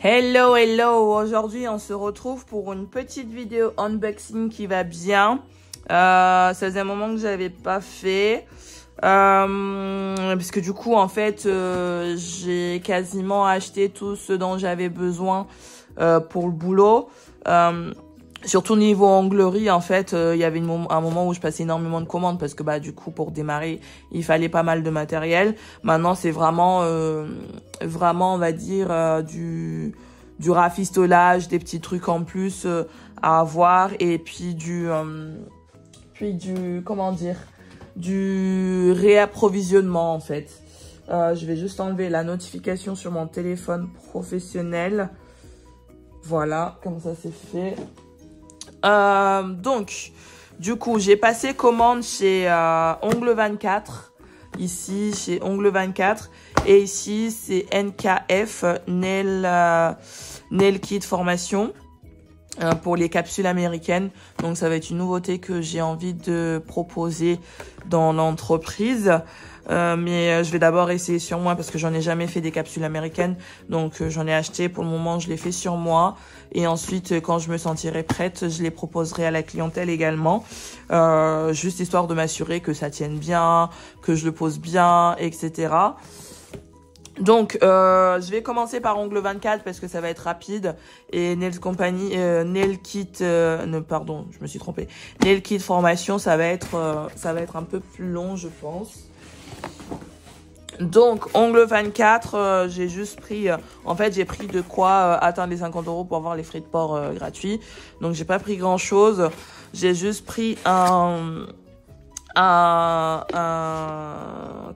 Hello, hello! Aujourd'hui, on se retrouve pour une petite vidéo unboxing qui va bien. Ça faisait un moment que j'avais pas fait. Parce que du coup, en fait, j'ai quasiment acheté tout ce dont j'avais besoin pour le boulot. Surtout niveau onglerie, en fait, il y avait un moment où je passais énormément de commandes parce que bah du coup pour démarrer, il fallait pas mal de matériel. Maintenant, c'est vraiment on va dire du rafistolage, des petits trucs en plus à avoir et puis du comment dire, du réapprovisionnement en fait. Je vais juste enlever la notification sur mon téléphone professionnel. Voilà, comme ça c'est fait. Donc, du coup, j'ai passé commande chez Ongle 24. Ici, chez Ongle 24. Et ici, c'est NKF, Nail Kit Formation. Pour les capsules américaines. Donc, ça va être une nouveauté que j'ai envie de proposer dans l'entreprise. Mais je vais d'abord essayer sur moi parce que j'en ai jamais fait des capsules américaines. Donc, j'en ai acheté. Pour le moment, je les fais sur moi. Et ensuite, quand je me sentirai prête, je les proposerai à la clientèle également. Juste histoire de m'assurer que ça tienne bien, que je le pose bien, etc. Donc, je vais commencer par Ongle 24 parce que ça va être rapide. Et Nail Company, Nail Kit, pardon, je me suis trompée. Nail Kit Formation, ça va être un peu plus long, je pense. Donc, Ongle 24, j'ai juste pris, en fait, j'ai pris de quoi atteindre les 50 € pour avoir les frais de port gratuits. Donc, j'ai pas pris grand chose. J'ai juste pris comment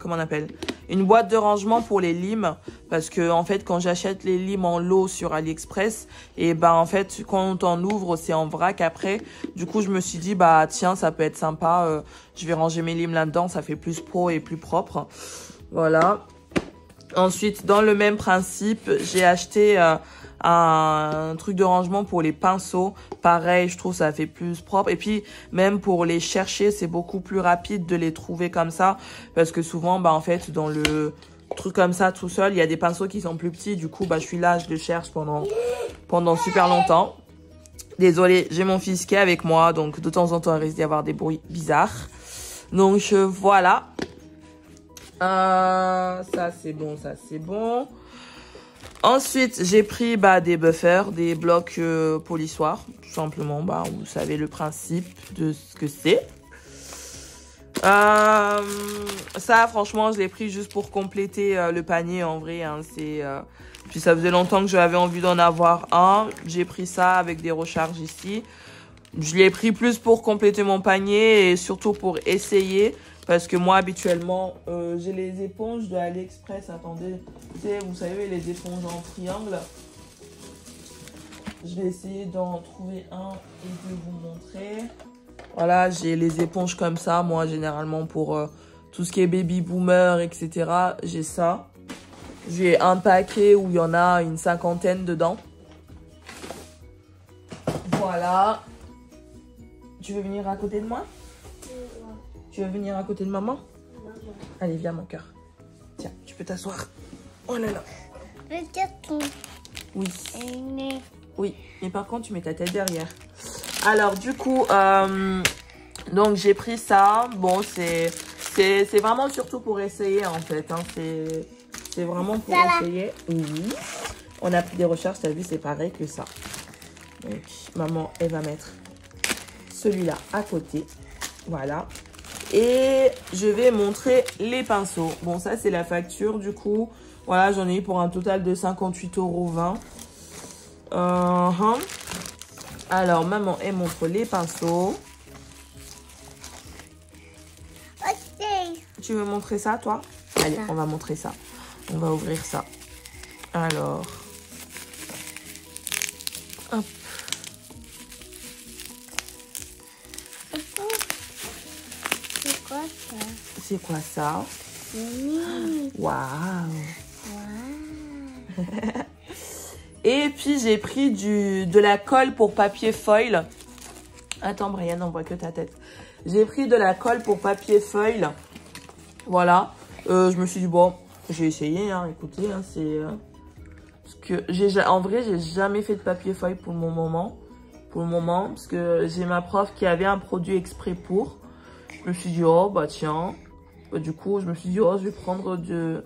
on appelle, une boîte de rangement pour les limes parce que en fait quand j'achète les limes en lot sur AliExpress et ben en fait quand on ouvre c'est en vrac après. Du coup je me suis dit bah tiens ça peut être sympa, je vais ranger mes limes là-dedans, ça fait plus pro et plus propre. Voilà. Ensuite dans le même principe j'ai acheté un truc de rangement pour les pinceaux. Pareil, je trouve ça fait plus propre. Et puis, même pour les chercher, c'est beaucoup plus rapide de les trouver comme ça. Parce que souvent, bah, en fait, dans le truc comme ça, tout seul, il y a des pinceaux qui sont plus petits. Du coup, bah, je suis là, je les cherche pendant super longtemps. Désolée, j'ai mon fils qui est avec moi. Donc, de temps en temps, il risque d'y avoir des bruits bizarres. Donc, voilà. Ça, c'est bon, ça, c'est bon. Ensuite, j'ai pris des buffers, des blocs polissoirs, tout simplement. Bah, vous savez le principe de ce que c'est. Ça, franchement, je l'ai pris juste pour compléter le panier. En vrai, hein, puis ça faisait longtemps que j'avais envie d'en avoir un. J'ai pris ça avec des recharges ici. Je l'ai pris plus pour compléter mon panier et surtout pour essayer. Parce que moi, habituellement, j'ai les éponges de AliExpress. Attendez, vous savez, les éponges en triangle. Je vais essayer d'en trouver un et de vous montrer. Voilà, j'ai les éponges comme ça. Moi, généralement, pour tout ce qui est baby boomer, etc., j'ai ça. J'ai un paquet où il y en a une 50aine dedans. Voilà. Tu veux venir à côté de moi ? Tu veux venir à côté de maman? Allez, viens mon cœur. Tiens, tu peux t'asseoir. Oh là là. Le carton. Oui. Oui, mais par contre, tu mets ta tête derrière. Alors, du coup, donc j'ai pris ça. Bon, c'est vraiment surtout pour essayer, en fait. Hein. C'est vraiment pour essayer. Oui. On a pris des recharges, t'as vu, c'est pareil que ça. Donc, maman, elle va mettre celui-là à côté. Voilà. Et je vais montrer les pinceaux. Bon, ça, c'est la facture, du coup. Voilà, j'en ai eu pour un total de 58,20 €. Alors, maman, elle montre les pinceaux. Ok. Tu veux montrer ça, toi? Allez, on va montrer ça. On va ouvrir ça. Alors. Hop. C'est quoi ça? Waouh! Et puis j'ai pris de la colle pour papier foil. Attends Brian, on voit que ta tête. J'ai pris de la colle pour papier foil. Voilà. Je me suis dit bon, j'ai essayé. Hein, écoutez, hein, Parce que en vrai, j'ai jamais fait de papier feuille pour le moment. Parce que j'ai ma prof qui avait un produit exprès pour. Je me suis dit, oh, bah tiens. Du coup, je me suis dit, oh, je vais prendre de...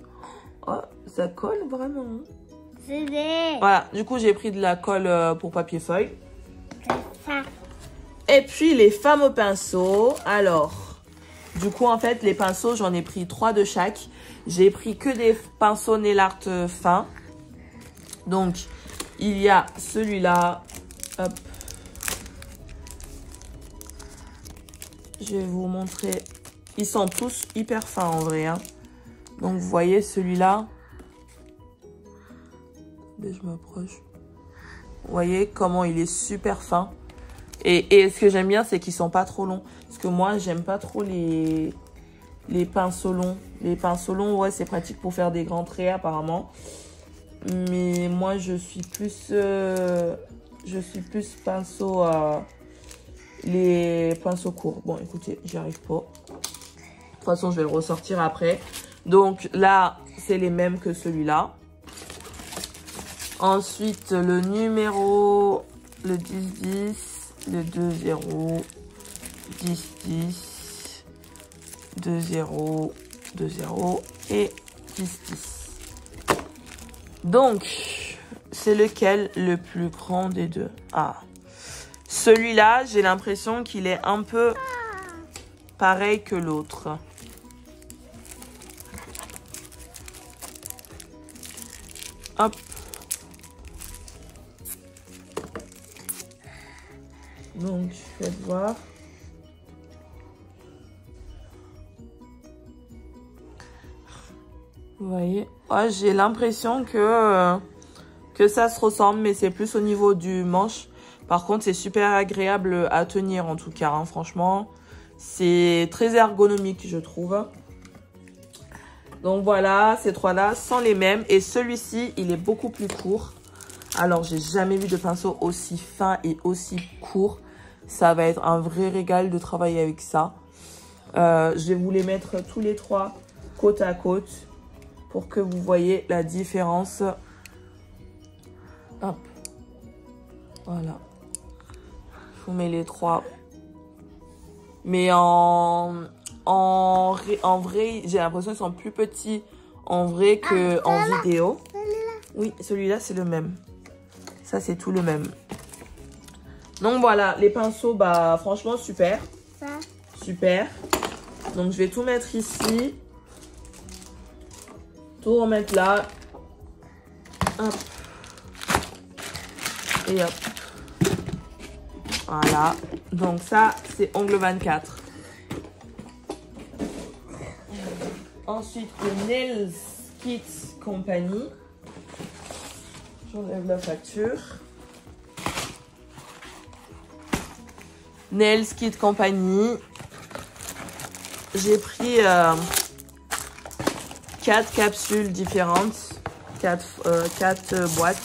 Oh, ça colle vraiment. C'est vrai. Voilà, du coup, j'ai pris de la colle pour papier feuille. Ça. Et puis, les fameux pinceaux. Alors, du coup, en fait, les pinceaux, j'en ai pris 3 de chaque. J'ai pris que des pinceaux nail art fins. Donc, il y a celui-là. Hop. Je vais vous montrer. Ils sont tous hyper fins en vrai. Hein. Donc, vous voyez celui-là. Je m'approche. Vous voyez comment il est super fin. Et ce que j'aime bien, c'est qu'ils sont pas trop longs. Parce que moi, j'aime pas trop les pinceaux longs. Les pinceaux longs, ouais, c'est pratique pour faire des grands traits apparemment. Mais moi, je suis plus pinceau... les pinceaux courts. Bon, écoutez, j'y arrive pas. De toute façon, je vais le ressortir après. Donc là, c'est les mêmes que celui-là. Ensuite, le numéro, le 10-10, le 2-0, 10-10, 2-0, 2-0 et 10-10. Donc, c'est lequel le plus grand des deux? Ah, celui-là, j'ai l'impression qu'il est un peu pareil que l'autre. Hop. Donc, je vais voir. Vous voyez? Oh, j'ai l'impression que ça se ressemble, mais c'est plus au niveau du manche. Par contre, c'est super agréable à tenir en tout cas. Hein, franchement, c'est très ergonomique, je trouve. Donc voilà, ces trois-là sont les mêmes. Et celui-ci, il est beaucoup plus court. Alors, j'ai jamais vu de pinceau aussi fin et aussi court. Ça va être un vrai régal de travailler avec ça. Je vais vous les mettre tous les trois côte à côte pour que vous voyez la différence. Hop. Voilà. Je vous mets les trois. Mais en vrai, j'ai l'impression qu'ils sont plus petits en vrai qu'en vidéo. Oui, celui-là, c'est le même. Ça, c'est tout le même. Donc, voilà, les pinceaux, bah, franchement, super. Ça. Super. Donc, je vais tout mettre ici. Tout remettre là. Hop. Et hop. Voilà. Donc, ça, c'est ongle 24. Ensuite, le Nails Kit Company. J'enlève la facture. Nails Kit Company. J'ai pris 4 capsules différentes. 4 boîtes.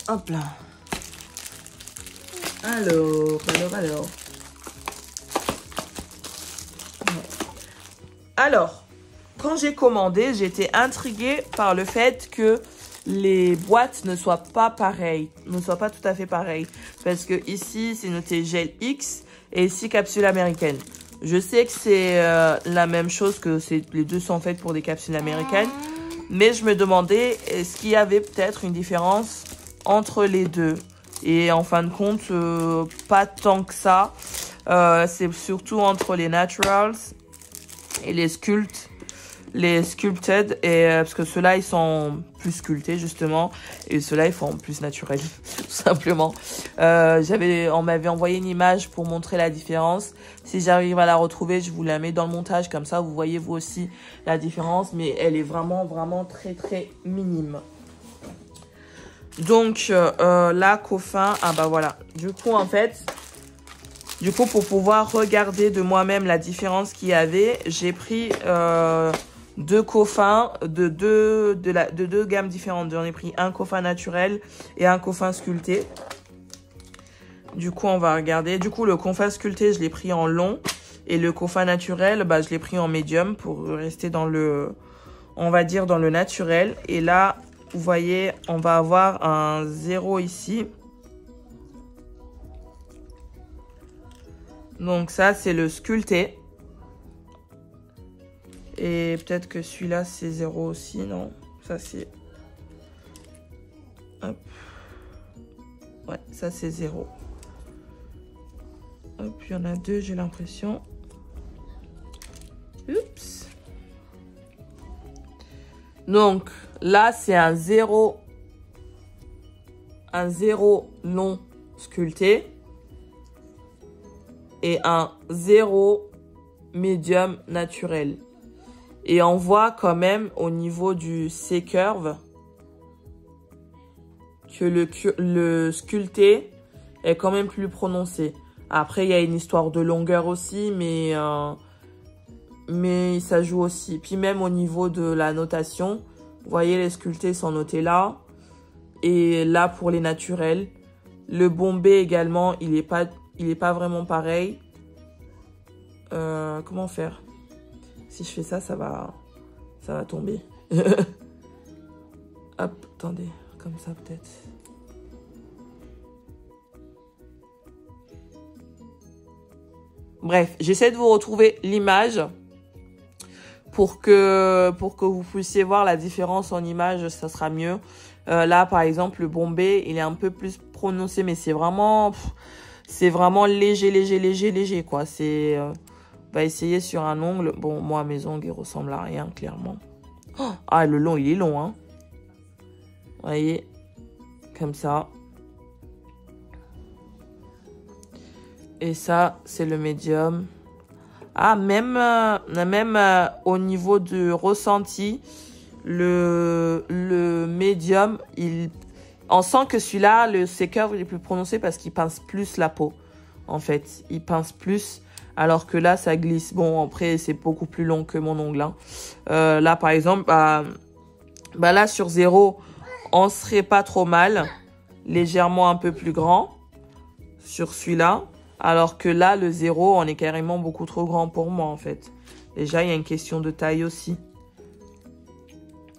Hop là. Alors. Alors, quand j'ai commandé, j'étais intriguée par le fait que les boîtes ne soient pas pareilles, ne soient pas tout à fait pareilles. Parce que ici, c'est noté gel X et ici, capsule américaine. Je sais que c'est la même chose, que les deux sont faites pour des capsules américaines. Mais je me demandais, est-ce qu'il y avait peut-être une différence entre les deux? Et en fin de compte, pas tant que ça. C'est surtout entre les naturals et les sculpted, et parce que ceux-là ils sont plus sculptés justement, et ceux-là ils font plus naturels tout simplement. On m'avait envoyé une image pour montrer la différence. Si j'arrive à la retrouver, je vous la mets dans le montage, comme ça vous voyez vous aussi la différence, mais elle est vraiment très très minime. Donc là, Coffin, ah bah voilà, du coup en fait, pour pouvoir regarder de moi-même la différence qu'il y avait, j'ai pris 2 Coffins de deux gammes différentes. J'en ai pris un Coffin naturel et un Coffin sculpté. Du coup, on va regarder. Du coup, le Coffin sculpté, je l'ai pris en long. Et le Cofain naturel, bah, je l'ai pris en médium pour rester dans le, on va dire, dans le naturel. Et là, vous voyez, on va avoir un 0 ici. Donc ça, c'est le sculpté. Et peut-être que celui-là, c'est 0 aussi, non? Ça, c'est... Hop. Ouais, ça, c'est 0. Hop, il y en a 2, j'ai l'impression. Oups. Donc, là, c'est un 0 long sculpté. Et un 0 médium naturel. Et on voit quand même au niveau du C-curve que le sculpté est quand même plus prononcé. Après, il y a une histoire de longueur aussi, mais ça joue aussi. Puis même au niveau de la notation, vous voyez, les sculptés sont notés là. Et là, pour les naturels, le bombé également, il est pas vraiment pareil. Comment faire? Si je fais ça, ça va tomber. Hop, attendez, comme ça peut-être. Bref, j'essaie de vous retrouver l'image pour que vous puissiez voir la différence en image, ça sera mieux. Là, par exemple, le bombé, il est un peu plus prononcé, mais c'est vraiment léger, quoi. C'est... on va essayer sur un ongle. Bon, moi, mes ongles, ils ressemblent à rien, clairement. Oh, ah, le long, il est long, hein. Vous voyez, comme ça. Et ça, c'est le médium. Ah, même au niveau du ressenti, le médium, on sent que celui-là, le C-curve, il est plus prononcé parce qu'il pince plus la peau. En fait, il pince plus. Alors que là, ça glisse. Bon, après, c'est beaucoup plus long que mon ongle. Hein. Là, par exemple, bah là, sur 0, on serait pas trop mal. Légèrement un peu plus grand sur celui-là. Alors que là, le 0, on est carrément beaucoup trop grand pour moi, en fait. Déjà, il y a une question de taille aussi.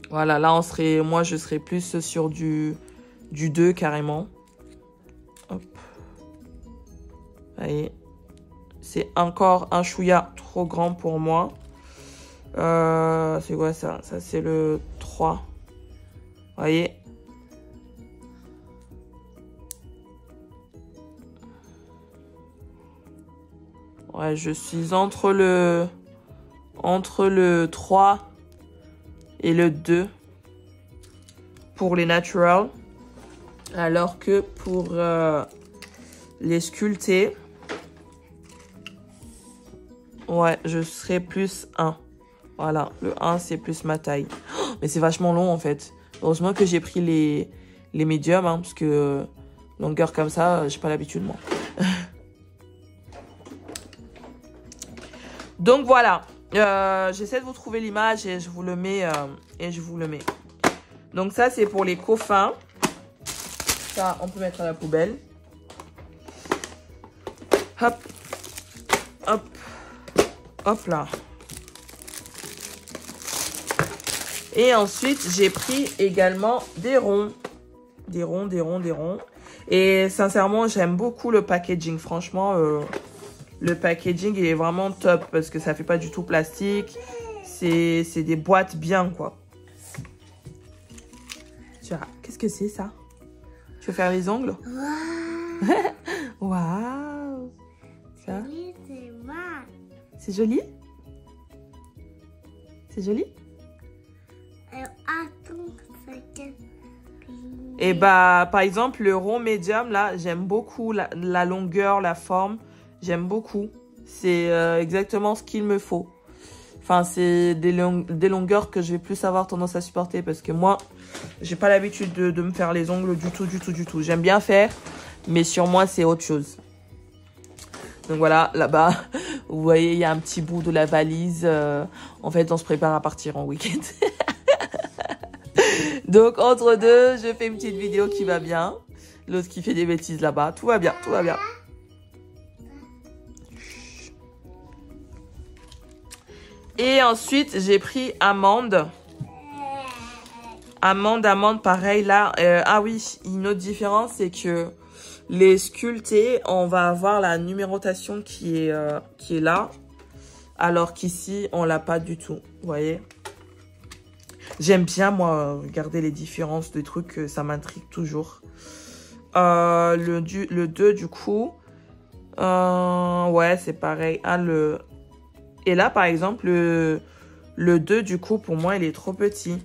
Voilà, là, moi, je serais plus sur du 2, carrément. Hop. Vous voyez. C'est encore un chouïa trop grand pour moi. C'est quoi ça? Ça, c'est le 3. Vous voyez? Ouais, je suis entre le 3 et le 2 pour les naturals. Alors que pour les sculptés, ouais, je serais plus 1. Voilà, le 1, c'est plus ma taille. Oh, mais c'est vachement long, en fait. Heureusement que j'ai pris les médiums, hein, parce que longueur comme ça, j'ai pas l'habitude, moi. Donc, voilà. J'essaie de vous trouver l'image et je vous le mets. Donc, ça, c'est pour les Cofains. Ça, on peut mettre à la poubelle. Hop. Hop. Hop là. Et ensuite, j'ai pris également des ronds. Des ronds. Et sincèrement, j'aime beaucoup le packaging. Franchement, le packaging, il est vraiment top parce que ça fait pas du tout plastique. C'est des boîtes bien, quoi. Qu'est-ce que c'est, ça? Tu veux faire les ongles? Waouh! Ça? C'est joli? C'est joli? Et bah, par exemple, le rond médium, là, j'aime beaucoup la longueur, la forme. J'aime beaucoup. C'est exactement ce qu'il me faut. Enfin, c'est des longueurs que je vais plus avoir tendance à supporter parce que moi, j'ai pas l'habitude de me faire les ongles du tout. J'aime bien faire, mais sur moi, c'est autre chose. Donc voilà, là-bas, vous voyez, il y a un petit bout de la valise. En fait, on se prépare à partir en week-end. Donc, entre deux, je fais une petite vidéo qui va bien. L'autre qui fait des bêtises là-bas. Tout va bien, tout va bien. Et ensuite, j'ai pris amande. Amande, pareil. Là, ah oui, une autre différence, c'est que les sculptés, on va avoir la numérotation qui est là. Alors qu'ici, on l'a pas du tout. Vous voyez? J'aime bien, moi, regarder les différences de trucs. Ça m'intrigue toujours. Le 2, du coup. Ouais, c'est pareil. Ah, Et là, par exemple, le 2, du coup, pour moi, il est trop petit.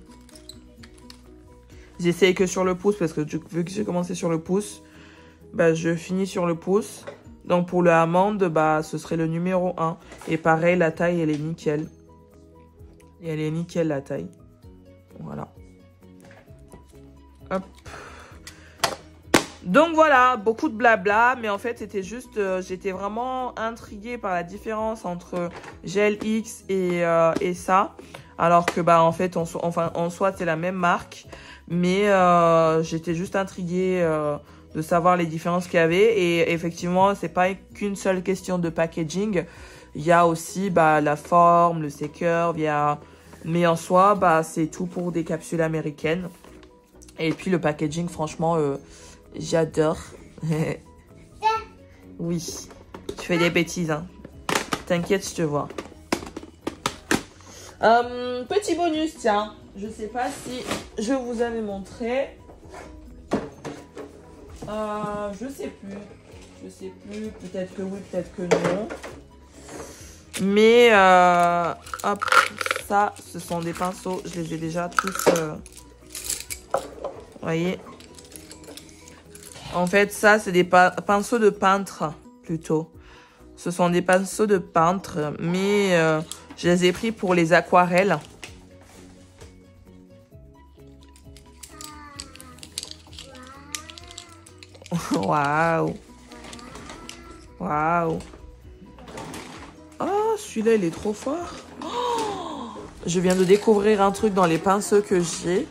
J'essaye que sur le pouce parce que vu que j'ai commencé sur le pouce, bah, je finis sur le pouce. Donc, pour le amande, bah, ce serait le numéro 1. Et pareil, la taille, elle est nickel. Et elle est nickel, la taille. Voilà. Hop. Donc voilà, beaucoup de blabla, mais en fait c'était juste, j'étais vraiment intriguée par la différence entre Gel X et ça, alors que bah en fait en soi c'est la même marque, mais j'étais juste intriguée de savoir les différences qu'il y avait, et effectivement c'est pas qu'une seule question de packaging, il y a aussi bah la forme, le C-curve, mais en soi bah c'est tout pour des capsules américaines, et puis le packaging franchement j'adore. Oui, tu fais des bêtises, hein. T'inquiète, je te vois. Petit bonus, tiens. Je sais pas si je vous avais montré. Je sais plus. Je sais plus. Peut-être que oui, peut-être que non. Mais, hop, ça, ce sont des pinceaux. Je les ai déjà tous, vous voyez. En fait, ça, c'est des pinceaux de peintre, plutôt. Ce sont des pinceaux de peintre, mais je les ai pris pour les aquarelles. Waouh! Waouh! Oh, celui-là, il est trop fort. Oh, je viens de découvrir un truc dans les pinceaux que j'ai.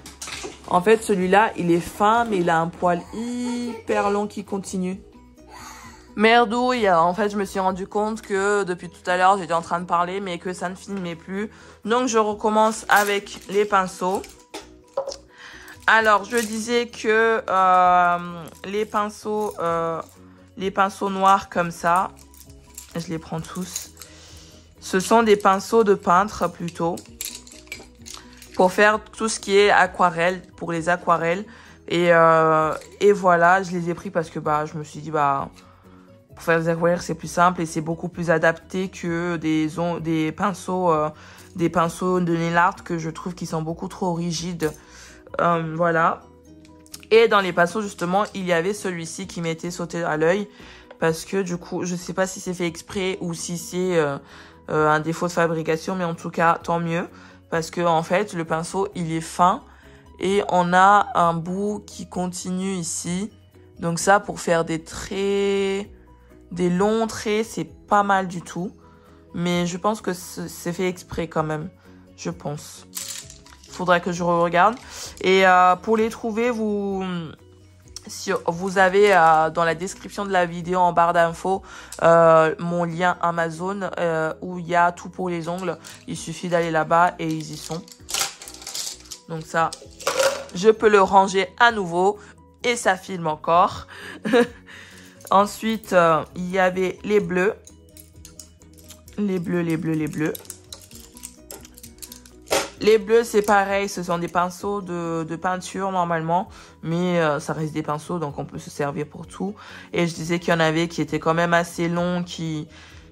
En fait, celui-là, il est fin, mais il a un poil hyper long qui continue. Merdouille, en fait, je me suis rendu compte que depuis tout à l'heure, j'étais en train de parler, mais que ça ne filmait plus. Donc, je recommence avec les pinceaux. Alors, je disais que les pinceaux noirs comme ça, je les prends tous. Ce sont des pinceaux de peintre plutôt. Pour faire tout ce qui est aquarelle, pour les aquarelles. Et voilà, je les ai pris parce que bah, je me suis dit, bah, pour faire des aquarelles, c'est plus simple et c'est beaucoup plus adapté que des pinceaux de nail art que je trouve qui sont beaucoup trop rigides. Voilà. Et dans les pinceaux, justement, il y avait celui-ci qui m'était sauté à l'œil. Parce que du coup, je sais pas si c'est fait exprès ou si c'est un défaut de fabrication, mais en tout cas, tant mieux. Parce que en fait, le pinceau, il est fin et on a un bout qui continue ici. Donc ça, pour faire des traits, des longs traits, c'est pas mal du tout. Mais je pense que c'est fait exprès quand même. Je pense. Il faudrait que je regarde. Et pour les trouver, vous avez dans la description de la vidéo en barre d'infos mon lien Amazon où il y a tout pour les ongles. Il suffit d'aller là-bas et ils y sont. Donc ça, je peux le ranger à nouveau et ça filme encore. Ensuite, il y avait les bleus. Les bleus. Les bleus, c'est pareil, ce sont des pinceaux de peinture normalement, mais ça reste des pinceaux, donc on peut se servir pour tout. Et je disais qu'il y en avait qui étaient quand même assez longs, qui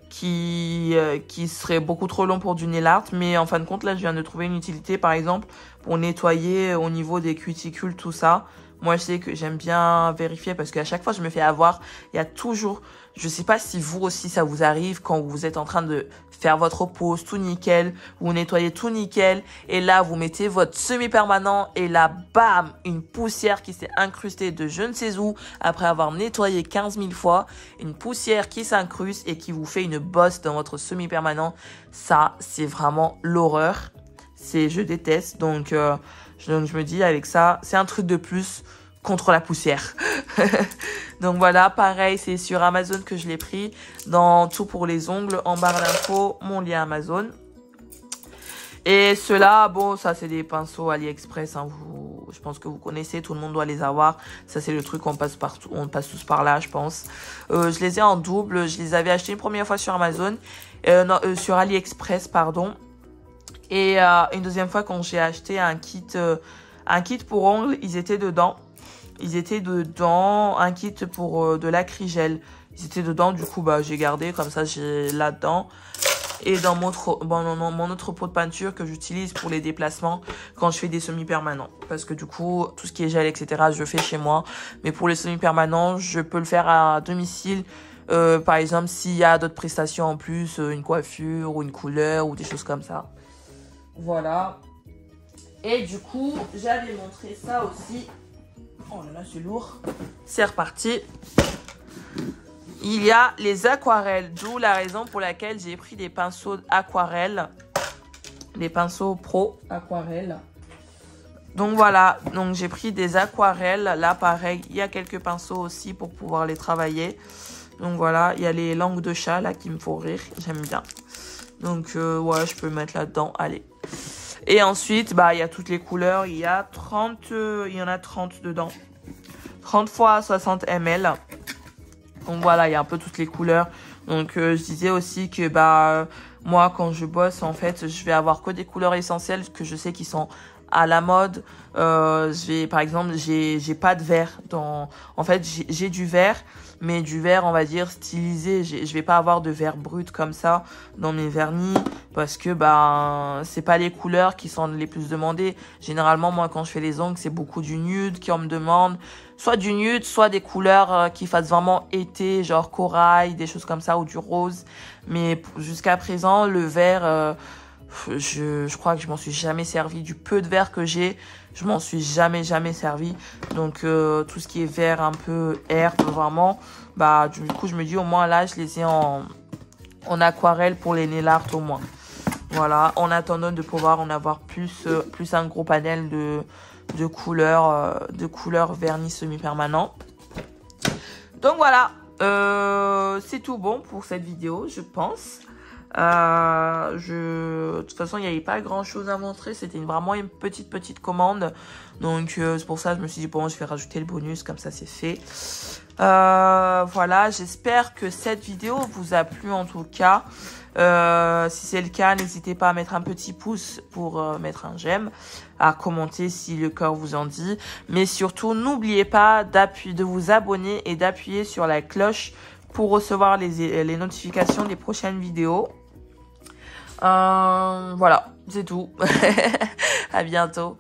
seraient beaucoup trop longs pour du nail art, mais en fin de compte, là, je viens de trouver une utilité, par exemple, pour nettoyer au niveau des cuticules, tout ça. Moi, je sais que j'aime bien vérifier parce qu'à chaque fois, je me fais avoir. Il y a toujours... Je sais pas si vous aussi, ça vous arrive quand vous êtes en train de faire votre pose tout nickel, vous nettoyez tout nickel, et là, vous mettez votre semi-permanent, et là, bam, une poussière qui s'est incrustée de je ne sais où, après avoir nettoyé 15 000 fois, une poussière qui s'incruste et qui vous fait une bosse dans votre semi-permanent. Ça, c'est vraiment l'horreur. Je déteste, donc je me dis avec ça, c'est un truc de plus contre la poussière. Donc voilà, pareil, c'est sur Amazon que je l'ai pris. Dans tout pour les ongles, en barre d'infos, mon lien Amazon. Et ceux-là, bon, ça c'est des pinceaux AliExpress, hein, je pense que vous connaissez, tout le monde doit les avoir. Ça c'est le truc, on passe partout, on passe tous par là, je pense. Je les ai en double, je les avais achetés une première fois sur Amazon, non, sur AliExpress, pardon. Et une deuxième fois quand j'ai acheté un kit pour ongles, ils étaient dedans. Ils étaient dedans, un kit pour de l'acrygel. Ils étaient dedans, du coup, bah, j'ai gardé, comme ça, j'ai là-dedans. Et dans mon autre pot de peinture que j'utilise pour les déplacements quand je fais des semi-permanents. Parce que du coup, tout ce qui est gel, etc., je fais chez moi. Mais pour les semi-permanents, je peux le faire à domicile. Par exemple, s'il y a d'autres prestations en plus, une coiffure ou une couleur ou des choses comme ça. Voilà. Et du coup, j'avais montré ça aussi. Oh là là, c'est lourd. C'est reparti. Il y a les aquarelles, d'où la raison pour laquelle j'ai pris des pinceaux aquarelles. Des pinceaux pro aquarelles. Donc voilà, donc j'ai pris des aquarelles. Là, pareil, il y a quelques pinceaux aussi pour pouvoir les travailler. Donc voilà, il y a les langues de chat là qui me font rire. J'aime bien. Donc ouais, je peux mettre là-dedans. Allez. Et ensuite, bah, il y a toutes les couleurs. Il y en a 30 dedans. 30 x 60 ml. Donc voilà, il y a un peu toutes les couleurs. Donc je disais aussi que bah moi quand je bosse en fait, je vais avoir que des couleurs essentielles que je sais qui sont à la mode. Par exemple, j'ai pas de vert dans. En fait, j'ai du vert, mais du vert on va dire stylisé. Je vais pas avoir de vert brut comme ça dans mes vernis parce que bah c'est pas les couleurs qui sont les plus demandées. Généralement moi quand je fais les ongles, c'est beaucoup du nude qu'on me demande. Soit du nude, soit des couleurs qui fassent vraiment été, genre corail, des choses comme ça, ou du rose. Mais jusqu'à présent, le vert, je crois que je m'en suis jamais servi. Du peu de vert que j'ai, je m'en suis jamais servi. Donc tout ce qui est vert un peu herbe, vraiment, bah du coup je me dis au moins là, je les ai en aquarelle pour les nail art au moins. Voilà, en attendant de pouvoir en avoir plus un gros panel de couleurs vernis semi-permanent. Donc voilà, c'est tout bon pour cette vidéo, je pense. De toute façon, il n'y avait pas grand chose à montrer. C'était vraiment une petite commande. Donc c'est pour ça que je me suis dit, bon, je vais rajouter le bonus, comme ça c'est fait. Voilà, j'espère que cette vidéo vous a plu en tout cas. Si c'est le cas, n'hésitez pas à mettre un petit pouce pour mettre un j'aime, à commenter si le cœur vous en dit. Mais surtout, n'oubliez pas de vous abonner et d'appuyer sur la cloche pour recevoir les notifications des prochaines vidéos. Voilà, c'est tout. À bientôt.